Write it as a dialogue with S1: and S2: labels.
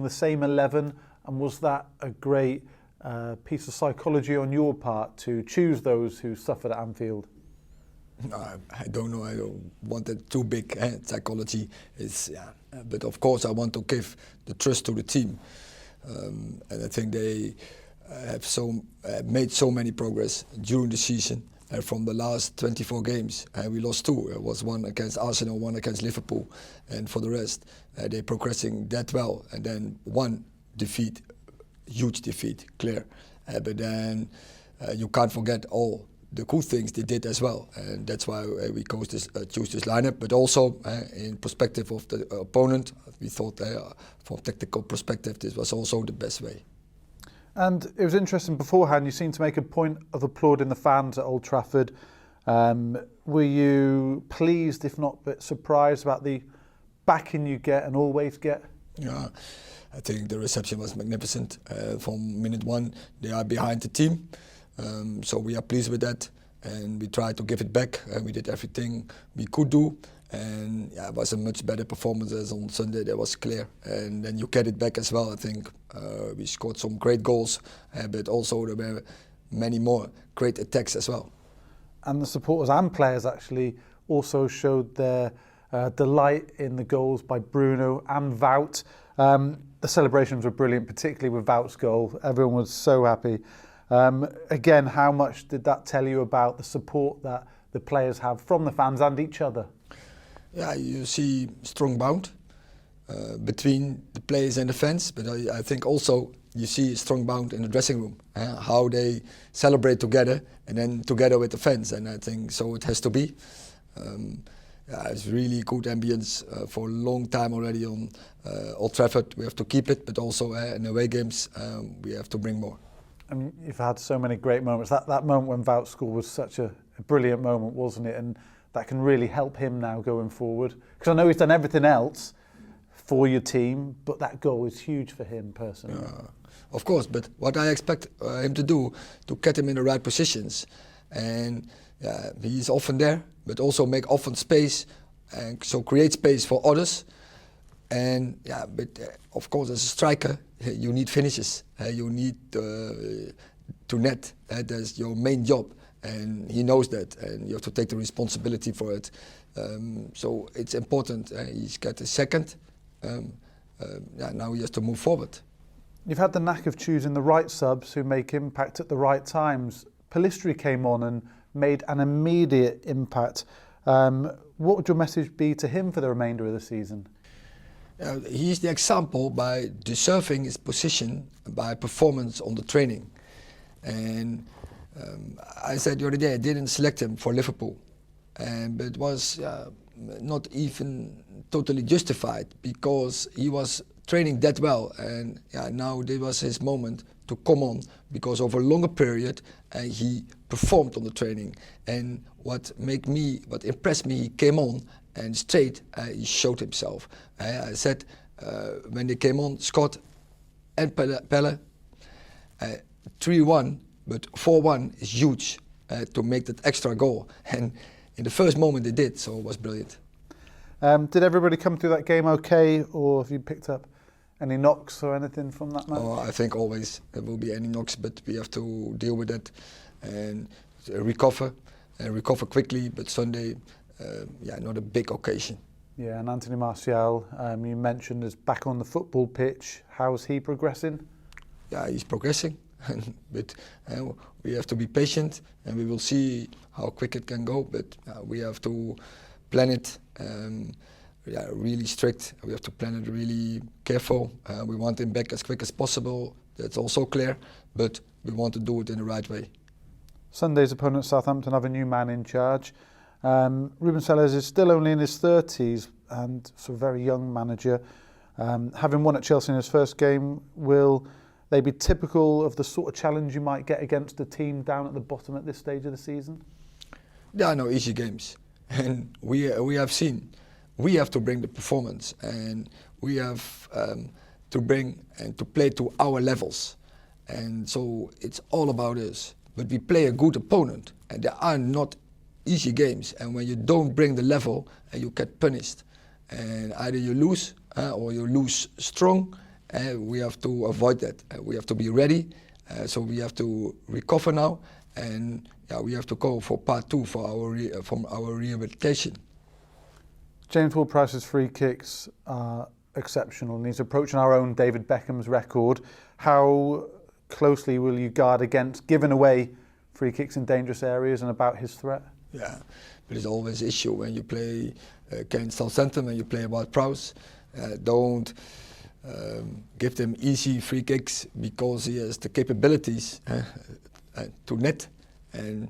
S1: the same 11, and was that a great piece of psychology on your part to choose those who suffered at Anfield?
S2: I don't know. I don't want it too big. Psychology is, but of course I want to give the trust to the team, and I think they have made so many progress during the season. From the last 24 games, we lost 2. It was 1 against Arsenal, 1 against Liverpool, and for the rest, they're progressing that well. And then 1 defeat, huge defeat, clear. But then you can't forget all the cool things they did as well, and that's why we choose this lineup. But also in perspective of the opponent, we thought from tactical perspective this was also the best way.
S1: And it was interesting beforehand, you seemed to make a point of applauding the fans at Old Trafford. Were you pleased, if not a bit surprised, about the backing you get and always get?
S2: Yeah, I think the reception was magnificent. From minute 1, they are behind the team. So we are pleased with that, and we tried to give it back. We did everything we could do, and it was a much better performance as on Sunday. That was clear, and then you get it back as well. I think we scored some great goals, but also there were many more great attacks as well.
S1: And the supporters and players actually also showed their delight in the goals by Bruno and Wout. The celebrations were brilliant, particularly with Wout's goal. Everyone was so happy. Again, how much did that tell you about the support that the players have from the fans and each other?
S2: Yeah, you see strong bond between the players and the fans, but I think also you see a strong bond in the dressing room, how they celebrate together and then together with the fans, and I think so it has to be. It's really good ambience for a long time already on Old Trafford. We have to keep it, but also in away games we have to bring more.
S1: I mean, you've had so many great moments. That moment when Wout scored was such a brilliant moment, wasn't it? And that can really help him now going forward. Because I know he's done everything else for your team, but that goal is huge for him personally.
S2: Of course, but what I expect him to do, to get him in the right positions. And he's often there, but also make often space, and so create space for others. And but of course, as a striker, you need finishes. You need to net. That's your main job, and he knows that, and you have to take the responsibility for it. So it's important. He's got a second. Now he has to move forward.
S1: You've had the knack of choosing the right subs who make impact at the right times. Pellistri came on and made an immediate impact. What would your message be to him for the remainder of the season?
S2: He's the example by deserving his position by performance on the training. And I said the other day I didn't select him for Liverpool, but it was not even totally justified because he was training that well, and now this was his moment to come on, because over a longer period he performed on the training. And what impressed me, he came on and straight he showed himself. I said when they came on, Scott and Pelle, 3-1, but 4-1 is huge to make that extra goal. And in the first moment they did, so it was brilliant.
S1: Did everybody come through that game okay, or have you picked up any knocks or anything from that match?
S2: I think always there will be any knocks, but we have to deal with that and recover quickly. But Sunday, not a big occasion.
S1: Yeah, and Anthony Martial, you mentioned, is back on the football pitch. How's he progressing? Yeah,
S2: he's progressing, but we have to be patient, and we will see how quick it can go. But we have to plan it. Really strict. We have to plan it really careful. We want him back as quick as possible. That's also clear, but we want to do it in the right way.
S1: Sunday's opponent, Southampton, have a new man in charge. Ruben Sellers is still only in his 30s and so a very young manager. Having won at Chelsea in his first game, will they be typical of the sort of challenge you might get against a team down at the bottom at this stage of the season?
S2: There are no easy games, and we have seen. We have to bring the performance, and we have to bring and to play to our levels, and so it's all about us. But we play a good opponent, and there are not easy games. And when you don't bring the level, you get punished, and either you lose or you lose strong, We have to avoid that. We have to be ready. So we have to recover now, and we have to go for part 2 for from our rehabilitation.
S1: James Ward-Prowse's free kicks are exceptional, and he's approaching our own David Beckham's record. How closely will you guard against giving away free kicks in dangerous areas and about his threat?
S2: Yeah, but it's always an issue when you play against Southampton, when you play Ward-Prowse. Don't give them easy free kicks, because he has the capabilities to net. And